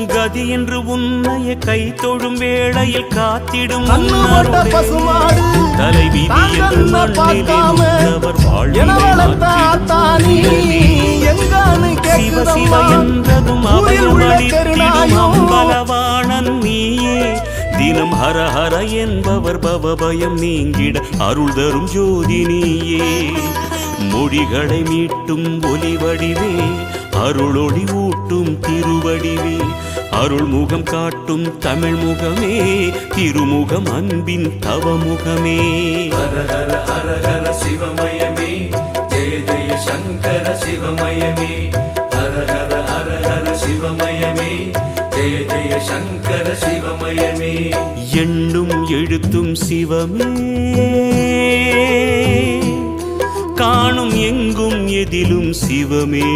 கதி என்று உன்னைய கை தொழும் வேளையில் காத்திடும் பசுமாடு தலைவிதி என்று மண்ணிலிருந்தவர் சிவ சிவ என்றதும் அவரும் அளித்திடும் அம்பலவாணன் நீயே தினம் ஹர ஹர என்பவர் பவபயம் நீங்கிட அருள் தரும் ஜோதி நீயே மொழிகளை மீட்டும் ஒலி வடிவே அருளொளி ஊட்டும் திருவடிவே அருள் முகம் காட்டும் தமிழ் முகமே திருமுகம் அன்பின் தவமுகமே ஹர ஹர ஹர ஹர சிவமயமே ஜெய ஜெய சங்கர சிவமயமே ஹர ஹர ஹர ஹர சிவமயமே ஜெய ஜெய சங்கர சிவமயமே எண்ணும் எழுத்தும் சிவமே காணும் எங்கும் எதிலும் சிவமே